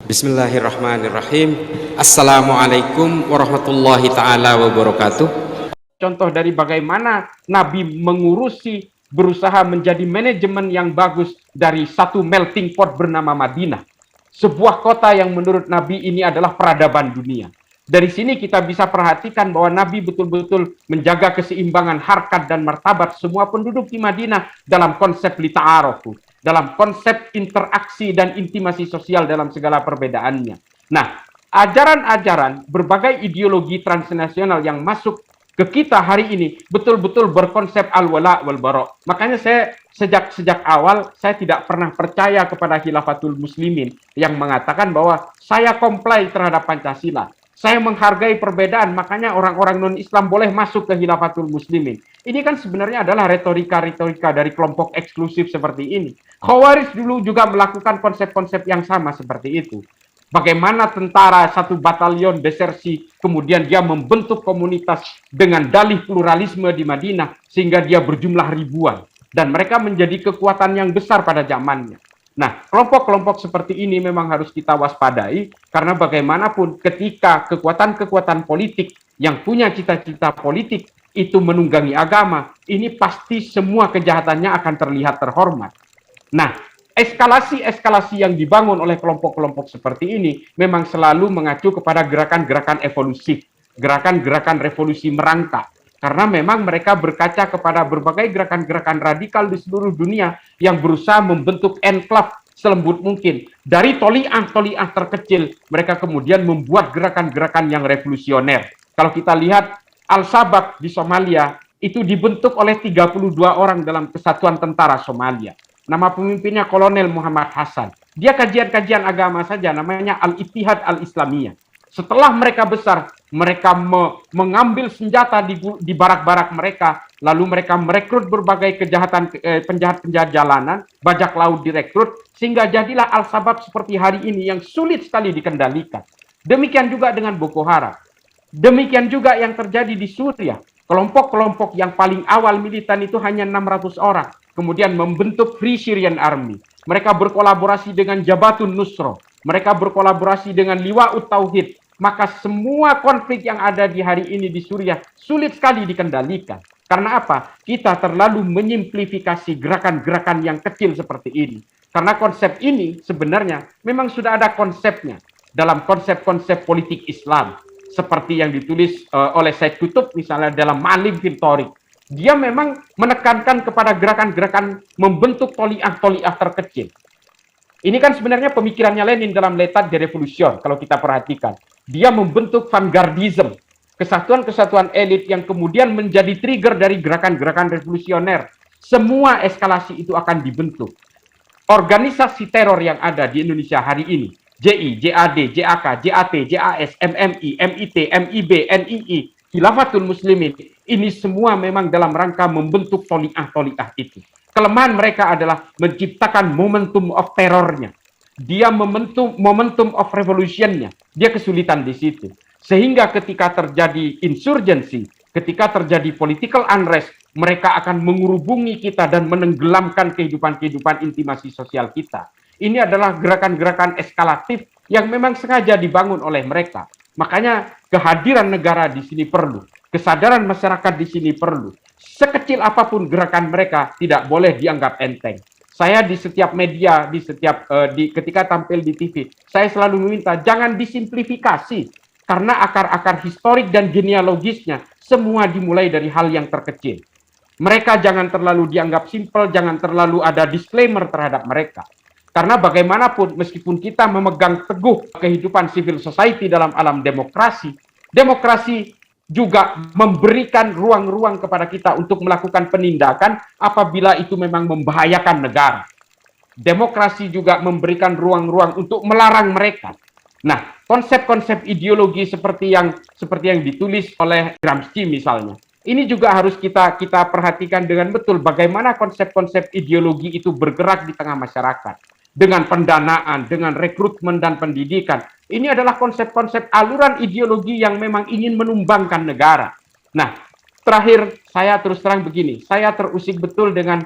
Bismillahirrahmanirrahim. Assalamualaikum warahmatullahi ta'ala wabarakatuh. Contoh dari bagaimana Nabi mengurusi, berusaha menjadi manajemen yang bagus dari satu melting pot bernama Madinah. Sebuah kota yang menurut Nabi ini adalah peradaban dunia. Dari sini kita bisa perhatikan bahwa Nabi betul-betul menjaga keseimbangan harkat dan martabat semua penduduk di Madinah dalam konsep lita'arofu, dalam konsep interaksi dan intimasi sosial dalam segala perbedaannya. Nah, ajaran-ajaran berbagai ideologi transnasional yang masuk ke kita hari ini betul-betul berkonsep al-wala wal bara. Makanya saya sejak awal saya tidak pernah percaya kepada khilafatul muslimin yang mengatakan bahwa saya comply terhadap Pancasila. Saya menghargai perbedaan, makanya orang-orang non-Islam boleh masuk ke khilafatul muslimin. Ini kan sebenarnya adalah retorika-retorika dari kelompok eksklusif seperti ini. Khawarij dulu juga melakukan konsep-konsep yang sama seperti itu. Bagaimana tentara satu batalion desersi, kemudian dia membentuk komunitas dengan dalih pluralisme di Madinah, sehingga dia berjumlah ribuan. Dan mereka menjadi kekuatan yang besar pada zamannya. Nah, kelompok-kelompok seperti ini memang harus kita waspadai, karena bagaimanapun ketika kekuatan-kekuatan politik yang punya cita-cita politik itu menunggangi agama, ini pasti semua kejahatannya akan terlihat terhormat. Nah, eskalasi-eskalasi yang dibangun oleh kelompok-kelompok seperti ini memang selalu mengacu kepada gerakan-gerakan evolusif, gerakan-gerakan revolusi merangkak. Karena memang mereka berkaca kepada berbagai gerakan-gerakan radikal di seluruh dunia yang berusaha membentuk enklave selembut mungkin. Dari toliah-toliah terkecil, mereka kemudian membuat gerakan-gerakan yang revolusioner. Kalau kita lihat Al-Shabaab di Somalia, itu dibentuk oleh 32 orang dalam Kesatuan Tentara Somalia. Nama pemimpinnya Kolonel Muhammad Hasan. Dia kajian-kajian agama saja, namanya Al-Ittihad Al-Islamiyah. Setelah mereka besar, mereka mengambil senjata di barak-barak mereka, lalu mereka merekrut berbagai kejahatan, penjahat-penjahat jalanan, bajak laut direkrut, sehingga jadilah Al-Shabaab seperti hari ini yang sulit sekali dikendalikan. Demikian juga dengan Boko Haram. Demikian juga yang terjadi di Suriah. Kelompok-kelompok yang paling awal militan itu hanya 600 orang. Kemudian membentuk Free Syrian Army. Mereka berkolaborasi dengan Jabhatun Nusra. Mereka berkolaborasi dengan Liwa'ut Tauhid. Maka semua konflik yang ada di hari ini di Suriah sulit sekali dikendalikan. Karena apa? Kita terlalu menyimplifikasi gerakan-gerakan yang kecil seperti ini. Karena konsep ini sebenarnya memang sudah ada konsepnya dalam konsep-konsep politik Islam. Seperti yang ditulis oleh Said Qutb misalnya dalam Ma'alim fil Thariq. Dia memang menekankan kepada gerakan-gerakan membentuk toliah-toliah terkecil. Ini kan sebenarnya pemikirannya Lenin dalam L'état de Révolution, kalau kita perhatikan. Dia membentuk vanguardisme, kesatuan-kesatuan elit yang kemudian menjadi trigger dari gerakan-gerakan revolusioner. Semua eskalasi itu akan dibentuk. Organisasi teror yang ada di Indonesia hari ini, JI, JAD, JAK, JAT, JAS, MMI, MIT, MIB, NII, Khilafatul Muslimin, ini semua memang dalam rangka membentuk toliah-toliah itu. Kelemahan mereka adalah menciptakan momentum of terornya. Dia momentum of revolutionnya. Dia kesulitan di situ. Sehingga ketika terjadi insurgency, ketika terjadi political unrest, mereka akan mengurubungi kita dan menenggelamkan kehidupan-kehidupan intimasi sosial kita. Ini adalah gerakan-gerakan eskalatif yang memang sengaja dibangun oleh mereka. Makanya kehadiran negara di sini perlu. Kesadaran masyarakat di sini perlu. Sekecil apapun gerakan mereka tidak boleh dianggap enteng. Saya di setiap media, ketika tampil di TV, saya selalu meminta jangan disimplifikasi. Karena akar-akar historik dan genealogisnya semua dimulai dari hal yang terkecil. Mereka jangan terlalu dianggap simpel, jangan terlalu ada disclaimer terhadap mereka. Karena bagaimanapun, meskipun kita memegang teguh kehidupan civil society dalam alam demokrasi, demokrasi juga memberikan ruang-ruang kepada kita untuk melakukan penindakan apabila itu memang membahayakan negara. Demokrasi juga memberikan ruang-ruang untuk melarang mereka. Nah, konsep-konsep ideologi seperti yang ditulis oleh Gramsci misalnya, ini juga harus kita perhatikan dengan betul bagaimana konsep-konsep ideologi itu bergerak di tengah masyarakat. Dengan pendanaan, dengan rekrutmen dan pendidikan. Ini adalah konsep-konsep aluran ideologi yang memang ingin menumbangkan negara. Nah, terakhir saya terus terang begini, saya terusik betul dengan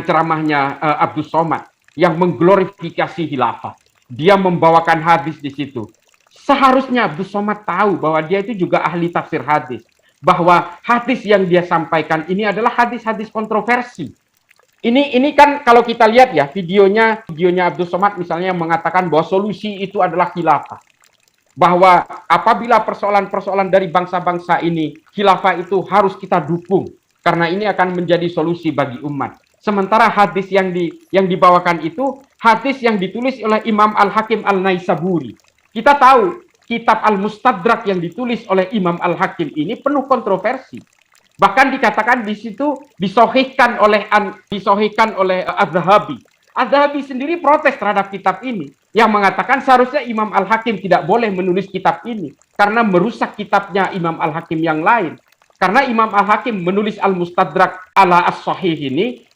ceramahnya Abdus Somad yang mengglorifikasi khilafah. dia membawakan hadis di situ. Seharusnya Abdus Somad tahu bahwa dia itu juga ahli tafsir hadis, bahwa hadis yang dia sampaikan ini adalah hadis-hadis kontroversi. Ini kan kalau kita lihat ya videonya Abdus Somad misalnya yang mengatakan bahwa solusi itu adalah khilafah. Bahwa apabila persoalan-persoalan dari bangsa-bangsa ini, khilafah itu harus kita dukung karena ini akan menjadi solusi bagi umat. Sementara hadis yang dibawakan itu hadis yang ditulis oleh Imam Al-Hakim Al-Naisaburi. Kita tahu kitab Al-Mustadrak yang ditulis oleh Imam Al-Hakim ini penuh kontroversi. Bahkan dikatakan di situ disohihkan oleh Az-Zahabi. Az-Zahabi sendiri protes terhadap kitab ini yang mengatakan seharusnya Imam Al-Hakim tidak boleh menulis kitab ini karena merusak kitabnya Imam Al-Hakim yang lain. Karena Imam Al-Hakim menulis Al-Mustadrak ala As-Sahih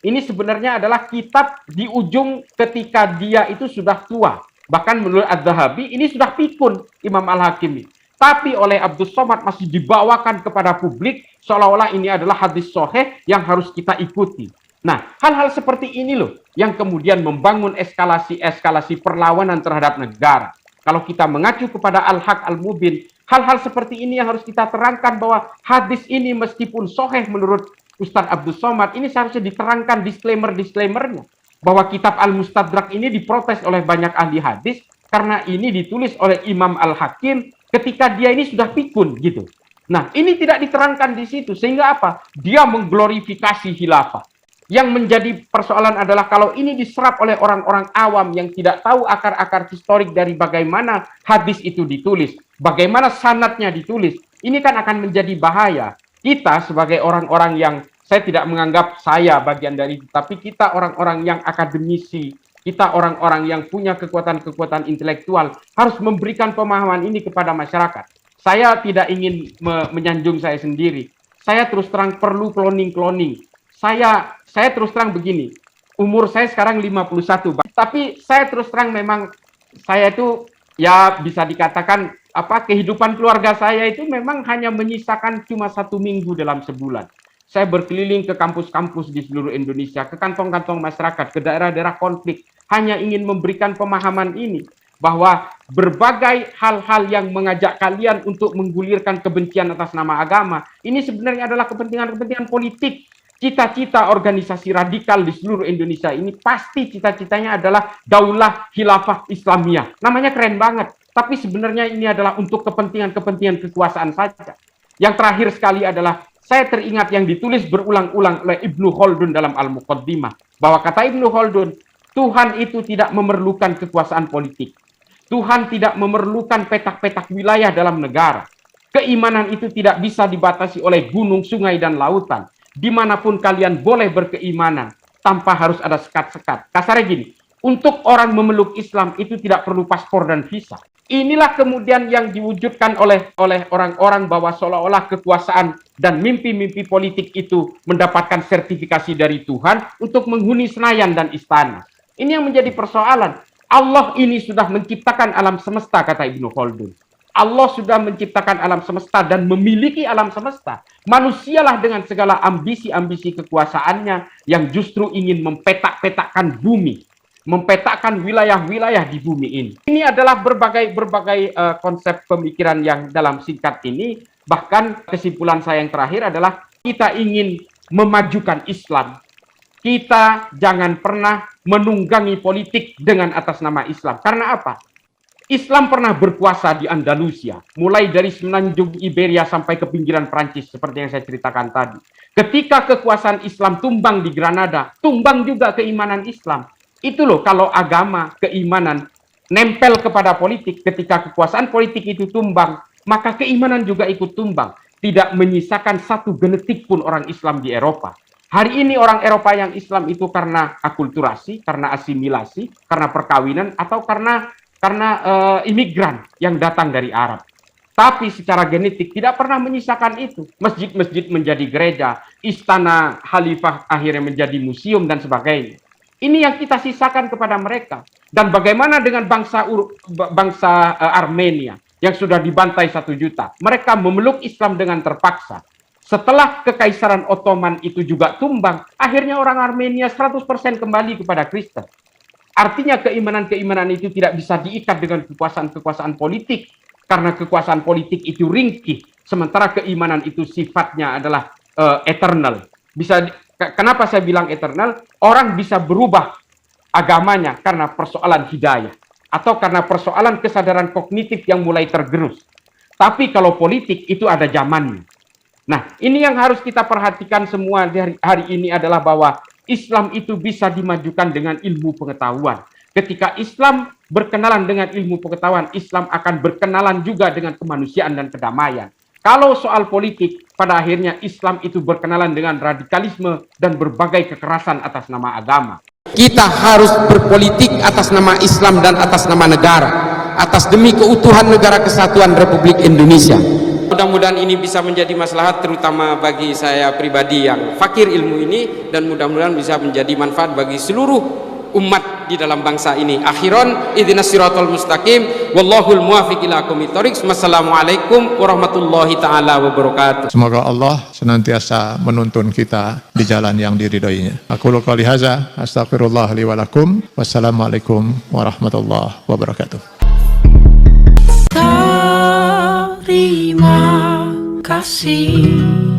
ini sebenarnya adalah kitab di ujung ketika dia itu sudah tua. Bahkan menurut Az-Zahabi ini sudah pikun Imam Al-Hakim ini. Tapi oleh Abdus Somad masih dibawakan kepada publik seolah-olah ini adalah hadis sahih yang harus kita ikuti. Nah, hal-hal seperti ini loh yang kemudian membangun eskalasi perlawanan terhadap negara. Kalau kita mengacu kepada Al-Haq Al-Mubin, hal-hal seperti ini yang harus kita terangkan bahwa hadis ini meskipun sahih menurut Ustadz Abdus Somad, ini seharusnya diterangkan disclaimer-disclaimernya. Bahwa kitab Al-Mustadrak ini diprotes oleh banyak ahli hadis karena ini ditulis oleh Imam Al-Hakim ketika dia ini sudah pikun gitu. Nah, ini tidak diterangkan di situ sehingga apa? Dia mengglorifikasi khilafah. Yang menjadi persoalan adalah kalau ini diserap oleh orang-orang awam yang tidak tahu akar-akar historik dari bagaimana hadis itu ditulis, bagaimana sanadnya ditulis, ini kan akan menjadi bahaya. Kita sebagai orang-orang yang, saya tidak menganggap saya bagian dari itu, tapi kita orang-orang yang akademisi, kita orang-orang yang punya kekuatan-kekuatan intelektual harus memberikan pemahaman ini kepada masyarakat. Saya tidak ingin menyanjung saya sendiri. Saya terus terang perlu cloning. Saya terus terang begini. Umur saya sekarang 51, tapi saya terus terang memang saya itu ya bisa dikatakan kehidupan keluarga saya itu memang hanya menyisakan cuma 1 minggu dalam sebulan. Saya berkeliling ke kampus-kampus di seluruh Indonesia, ke kantong-kantong masyarakat, ke daerah-daerah konflik, hanya ingin memberikan pemahaman ini, bahwa berbagai hal-hal yang mengajak kalian untuk menggulirkan kebencian atas nama agama, ini sebenarnya adalah kepentingan-kepentingan politik. Cita-cita organisasi radikal di seluruh Indonesia ini pasti cita-citanya adalah daulah khilafah Islamiyah. Namanya keren banget, tapi sebenarnya ini adalah untuk kepentingan-kepentingan kekuasaan saja. Yang terakhir sekali adalah saya teringat yang ditulis berulang-ulang oleh Ibnu Khaldun dalam Al-Muqaddimah, bahwa kata Ibnu Khaldun, Tuhan itu tidak memerlukan kekuasaan politik. Tuhan tidak memerlukan petak-petak wilayah dalam negara. Keimanan itu tidak bisa dibatasi oleh gunung, sungai, dan lautan. Dimanapun kalian boleh berkeimanan, tanpa harus ada sekat-sekat. Kasarnya gini, untuk orang memeluk Islam itu tidak perlu paspor dan visa. Inilah kemudian yang diwujudkan oleh orang-orang bahwa seolah-olah kekuasaan dan mimpi-mimpi politik itu mendapatkan sertifikasi dari Tuhan untuk menghuni Senayan dan istana. Ini yang menjadi persoalan. Allah ini sudah menciptakan alam semesta, kata Ibnu Khaldun. Allah sudah menciptakan alam semesta dan memiliki alam semesta. Manusialah dengan segala ambisi-ambisi kekuasaannya yang justru ingin mempetak-petakkan bumi, mempetakkan wilayah-wilayah di bumi ini. Ini adalah berbagai konsep pemikiran yang dalam singkat ini, bahkan kesimpulan saya yang terakhir adalah kita ingin memajukan Islam. Kita jangan pernah menunggangi politik dengan atas nama Islam. Karena apa? Islam pernah berkuasa di Andalusia, mulai dari semenanjung Iberia sampai ke pinggiran Prancis, seperti yang saya ceritakan tadi. Ketika kekuasaan Islam tumbang di Granada, tumbang juga keimanan Islam. Itu loh, kalau agama, keimanan, nempel kepada politik, ketika kekuasaan politik itu tumbang, maka keimanan juga ikut tumbang. Tidak menyisakan satu genetik pun orang Islam di Eropa. Hari ini orang Eropa yang Islam itu karena akulturasi, karena asimilasi, karena perkawinan, atau karena imigran yang datang dari Arab. Tapi secara genetik tidak pernah menyisakan itu. Masjid-masjid menjadi gereja, istana khalifah akhirnya menjadi museum dan sebagainya. Ini yang kita sisakan kepada mereka. Dan bagaimana dengan bangsa Armenia yang sudah dibantai 1 juta? Mereka memeluk Islam dengan terpaksa. Setelah Kekaisaran Ottoman itu juga tumbang, akhirnya orang Armenia 100% kembali kepada Kristen. Artinya keimanan-keimanan itu tidak bisa diikat dengan kekuasaan-kekuasaan politik, karena kekuasaan politik itu ringkih, sementara keimanan itu sifatnya adalah eternal. Kenapa saya bilang eternal? Orang bisa berubah agamanya karena persoalan hidayah, atau karena persoalan kesadaran kognitif yang mulai tergerus. Tapi kalau politik itu ada zamannya. Nah, ini yang harus kita perhatikan semua hari ini adalah bahwa Islam itu bisa dimajukan dengan ilmu pengetahuan. Ketika Islam berkenalan dengan ilmu pengetahuan, Islam akan berkenalan juga dengan kemanusiaan dan kedamaian. Kalau soal politik, pada akhirnya Islam itu berkenalan dengan radikalisme dan berbagai kekerasan atas nama agama. Kita harus berpolitik atas nama Islam dan atas nama negara, atas demi keutuhan negara kesatuan Republik Indonesia. Mudah-mudahan ini bisa menjadi maslahat terutama bagi saya pribadi yang fakir ilmu ini, dan mudah-mudahan bisa menjadi manfaat bagi seluruh umat di dalam bangsa ini. Akhiran, ihdinas siratal mustaqim, wallahul muwaffiq ila aqwamit thoriq. Wassalamualaikum warahmatullahi taala wabarakatuh. Semoga Allah senantiasa menuntun kita di jalan yang diridhoinya. Aku qouli hadza, astaghfirullah li wa lakum. Wassalamualaikum warahmatullahi wabarakatuh. Terima kasih.